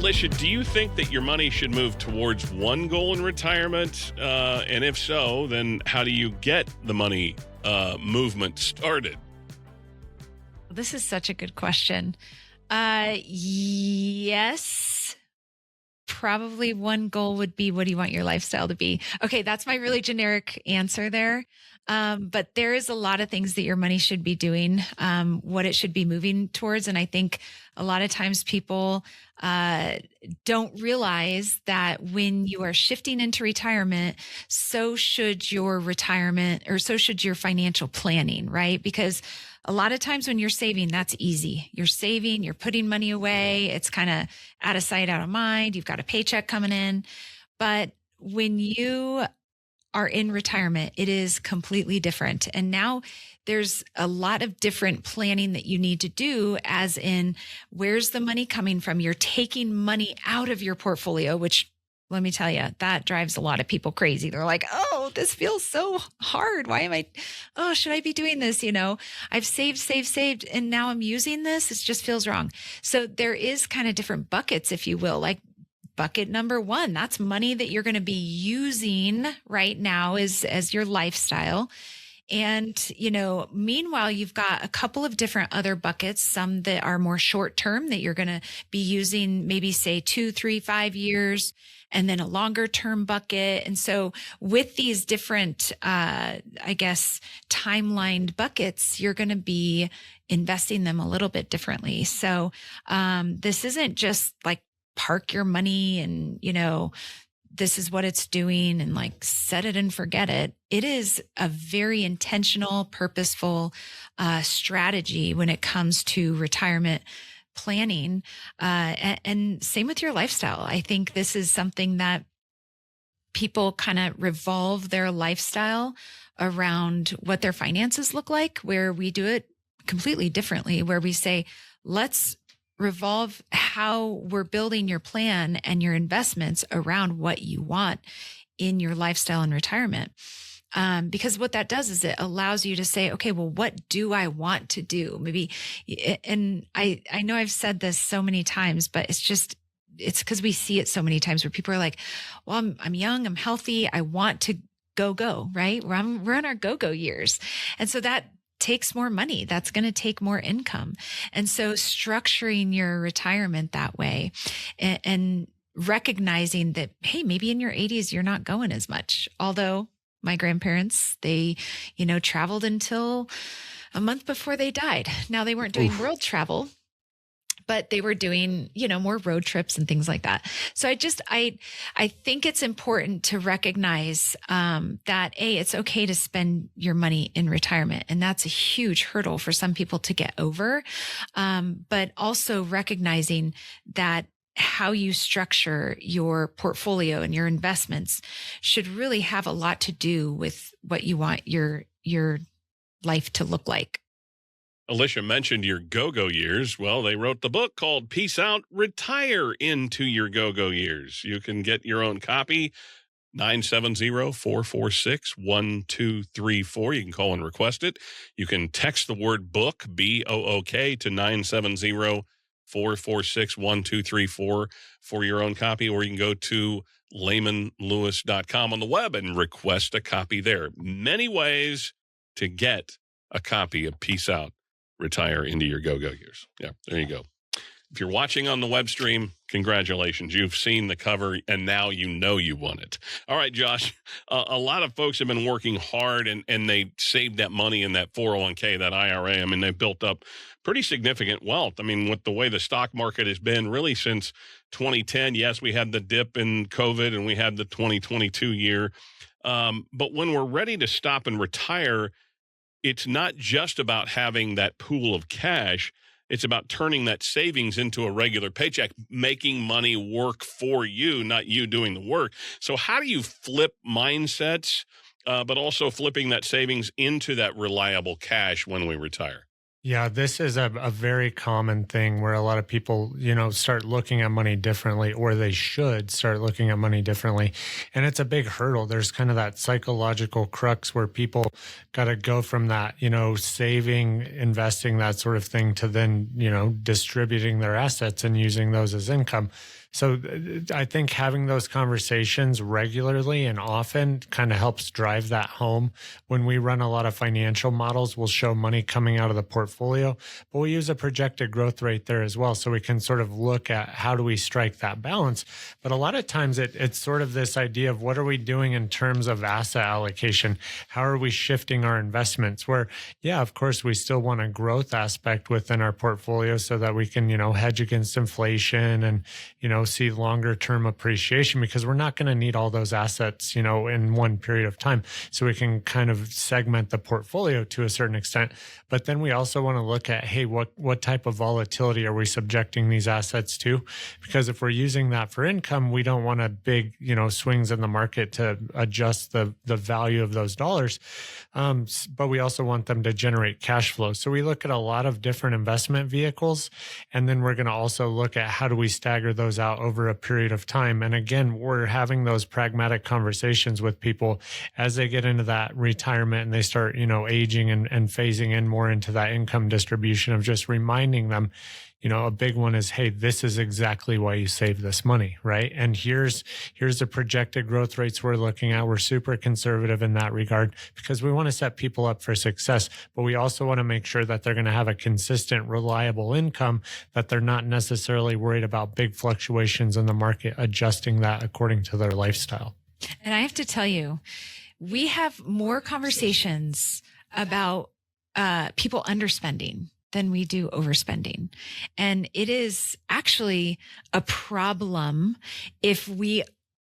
Alicia, do you think that your money should move towards one goal in retirement? And if so, then how do you get the money movement started? This is such a good question. Yes. Probably one goal would be, what do you want your lifestyle to be? Okay, that's my really generic answer there. But there is a lot of things that your money should be doing, what it should be moving towards. And I think a lot of times people don't realize that when you are shifting into retirement, so should your retirement, or so should your financial planning, right? Because a lot of times when you're saving, that's easy. You're saving, you're putting money away. It's kind of out of sight, out of mind. You've got a paycheck coming in. But when you are in retirement, it is completely different. And now there's a lot of different planning that you need to do, as in, where's the money coming from? You're taking money out of your portfolio, which, let me tell you, that drives a lot of people crazy. They're like, oh, this feels so hard. Should I be doing this? I've saved, and now I'm using this. It just feels wrong. So there is kind of different buckets, if you will. Like bucket number one, that's money that you're going to be using right now as your lifestyle. And, meanwhile, you've got a couple of different other buckets, some that are more short term that you're going to be using, maybe say 2, 3, 5 years, and then a longer term bucket. And so with these different, timelined buckets, you're going to be investing them a little bit differently. So, this isn't just like park your money and, this is what it's doing and like set it and forget it. It is a very intentional, purposeful strategy when it comes to retirement planning. And same with your lifestyle. I think this is something that people kind of revolve their lifestyle around what their finances look like, where we do it completely differently, where we say, let's revolve how we're building your plan and your investments around what you want in your lifestyle and retirement. Because what that does is it allows you to say, okay, well, what do I want to do? Maybe, and I know I've said this so many times, but it's because we see it so many times where people are like, well, I'm young, I'm healthy, I want to go, right? We're in our go years. And so that takes more money. That's going to take more income. And so structuring your retirement that way and recognizing that, hey, maybe in your 80s, you're not going as much. Although my grandparents, they, traveled until a month before they died. Now they weren't doing world travel, but they were doing, more road trips and things like that. So I think it's important to recognize that it's okay to spend your money in retirement. And that's a huge hurdle for some people to get over. But also recognizing that how you structure your portfolio and your investments should really have a lot to do with what you want your life to look like. Alicia mentioned your go-go years. Well, they wrote the book called Peace Out, Retire into Your Go-Go Years. You can get your own copy, 970-446-1234. You can call and request it. You can text the word book, B-O-O-K, to 970-446-1234 for your own copy, or you can go to laymanlewis.com on the web and request a copy there. Many ways to get a copy of Peace Out, Retire into Your Go-Go Years. Yeah, there you go. If you're watching on the web stream, congratulations. You've seen the cover, and now you know you want it. All right, Josh, a lot of folks have been working hard, and they saved that money in that 401k, that IRA. I mean, they've built up pretty significant wealth. I mean, with the way the stock market has been really since 2010, yes, we had the dip in COVID, and we had the 2022 year. But when we're ready to stop and retire, it's not just about having that pool of cash. It's about turning that savings into a regular paycheck, making money work for you, not you doing the work. So how do you flip mindsets, but also flipping that savings into that reliable cash when we retire? Yeah, this is a very common thing where a lot of people, start looking at money differently, or they should start looking at money differently. And it's a big hurdle. There's kind of that psychological crux where people got to go from that, saving, investing, that sort of thing, to then, distributing their assets and using those as income. So I think having those conversations regularly and often kind of helps drive that home. When we run a lot of financial models, we'll show money coming out of the portfolio, but we use a projected growth rate there as well. So we can sort of look at how do we strike that balance. But a lot of times it's sort of this idea of what are we doing in terms of asset allocation? How are we shifting our investments? Where, yeah, of course, we still want a growth aspect within our portfolio so that we can, hedge against inflation and, see longer term appreciation, because we're not going to need all those assets, in one period of time. So we can kind of segment the portfolio to a certain extent. But then we also want to look at, hey, what type of volatility are we subjecting these assets to? Because if we're using that for income, we don't want a big, swings in the market to adjust the value of those dollars. But we also want them to generate cash flow. So we look at a lot of different investment vehicles, and then we're going to also look at how do we stagger those out over a period of time. And again, we're having those pragmatic conversations with people as they get into that retirement and they start, aging and phasing in more into that income distribution, of just reminding them, a big one is, hey, this is exactly why you save this money, right? And here's the projected growth rates we're looking at. We're super conservative in that regard because we want to set people up for success, but we also want to make sure that they're going to have a consistent, reliable income, that they're not necessarily worried about big fluctuations in the market, adjusting that according to their lifestyle. And I have to tell you, we have more conversations about people underspending than we do overspending. And it is actually a problem if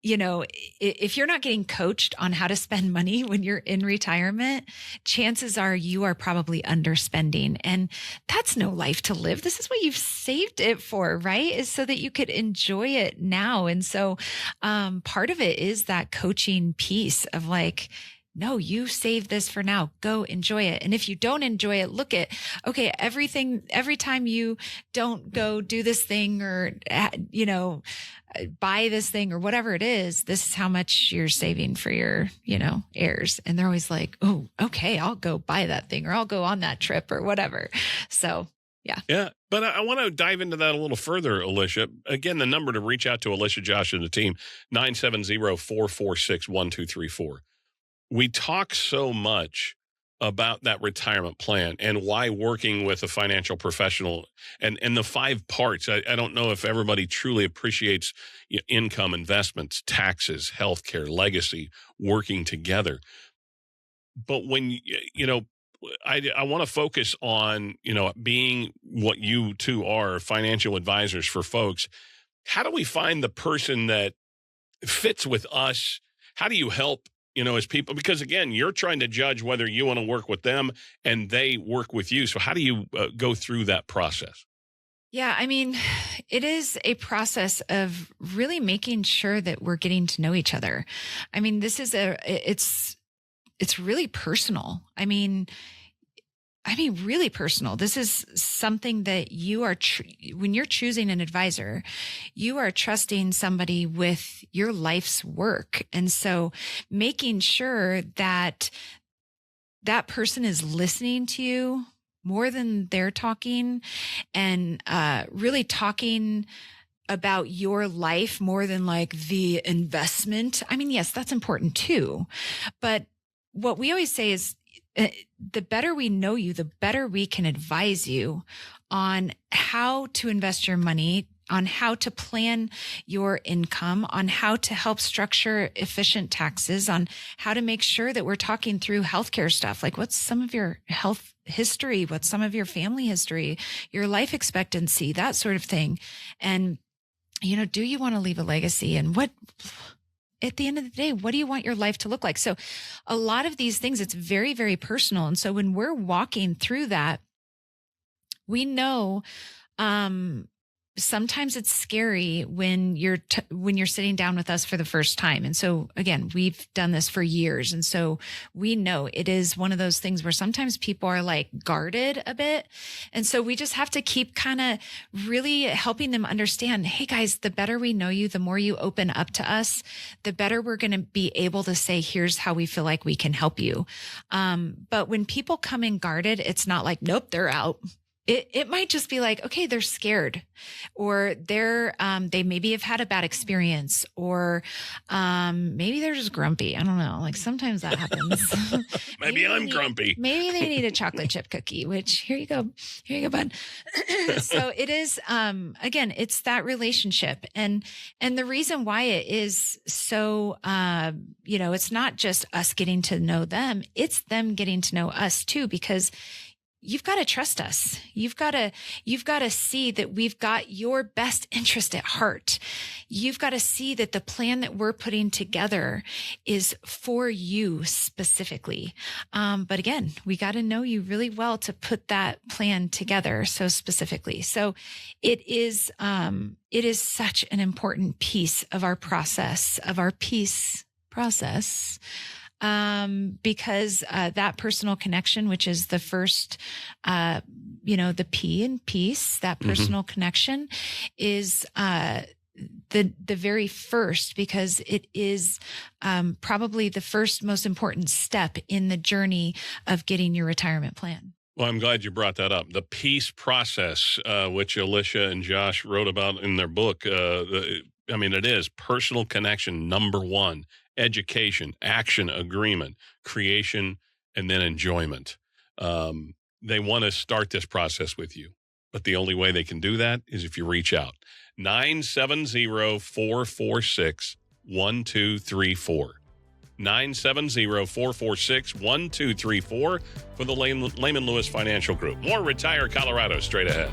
if you're not getting coached on how to spend money when you're in retirement, chances are you are probably underspending. And that's no life to live. This is what you've saved it for, right? Is so that you could enjoy it now. And so part of it is that coaching piece of like, no, you save this for now. Go enjoy it. And if you don't enjoy it, look at, okay, every time you don't go do this thing or, buy this thing or whatever it is, this is how much you're saving for your, heirs. And they're always like, oh, okay, I'll go buy that thing or I'll go on that trip or whatever. So yeah. Yeah. But I want to dive into that a little further, Alicia. Again, the number to reach out to Alicia, Josh, and the team, 970-446-1234. We talk so much about that retirement plan and why working with a financial professional and the 5 parts. I don't know if everybody truly appreciates income, investments, taxes, healthcare, legacy, working together. But when, I want to focus on, being what you two are, financial advisors for folks. How do we find the person that fits with us? How do you help as people, because again, you're trying to judge whether you want to work with them and they work with you. So how do you go through that process? Yeah, I mean, it is a process of really making sure that we're getting to know each other. I mean, it's really personal. I mean, really personal. This is something that you are, when you're choosing an advisor, you are trusting somebody with your life's work. And so making sure that that person is listening to you more than they're talking and really talking about your life more than like the investment. I mean, yes, that's important too. But what we always say is, the better we know you, the better we can advise you on how to invest your money, on how to plan your income, on how to help structure efficient taxes, on how to make sure that we're talking through healthcare stuff. Like what's some of your health history? What's some of your family history, your life expectancy, that sort of thing. And, do you want to leave a legacy? And at the end of the day, what do you want your life to look like? So a lot of these things, it's very, very personal. And so when we're walking through that, we know, sometimes it's scary when you're sitting down with us for the first time. And so again, we've done this for years. And so we know it is one of those things where sometimes people are like guarded a bit. And so we just have to keep kind of really helping them understand, hey guys, the better we know you, the more you open up to us, the better we're going to be able to say, here's how we feel like we can help you. But when people come in guarded, it's not like, nope, they're out. It might just be like, okay, they're scared, or they maybe have had a bad experience, or maybe they're just grumpy. I don't know. Like sometimes that happens. Maybe I'm grumpy. Maybe they need a chocolate chip cookie, which here you go, bud. So it is, again, it's that relationship. And the reason why it is so, it's not just us getting to know them, it's them getting to know us too, because you've got to trust us. You've got to see that we've got your best interest at heart. You've got to see that the plan that we're putting together is for you specifically. But again, we got to know you really well to put that plan together so specifically. So it is such an important piece of our process, of our peace process. Because that personal connection, which is the first, the P in peace, that personal connection is the very first, because it is probably the first most important step in the journey of getting your retirement plan. Well, I'm glad you brought that up. The peace process, which Alicia and Josh wrote about in their book. It is personal connection, number one. Education, action, agreement, creation, and then enjoyment. They want to start this process with you, but the only way they can do that is if you reach out. 970-446-1234. 970-446-1234 for the Lehman Lewis Financial Group. More Retire Colorado straight ahead.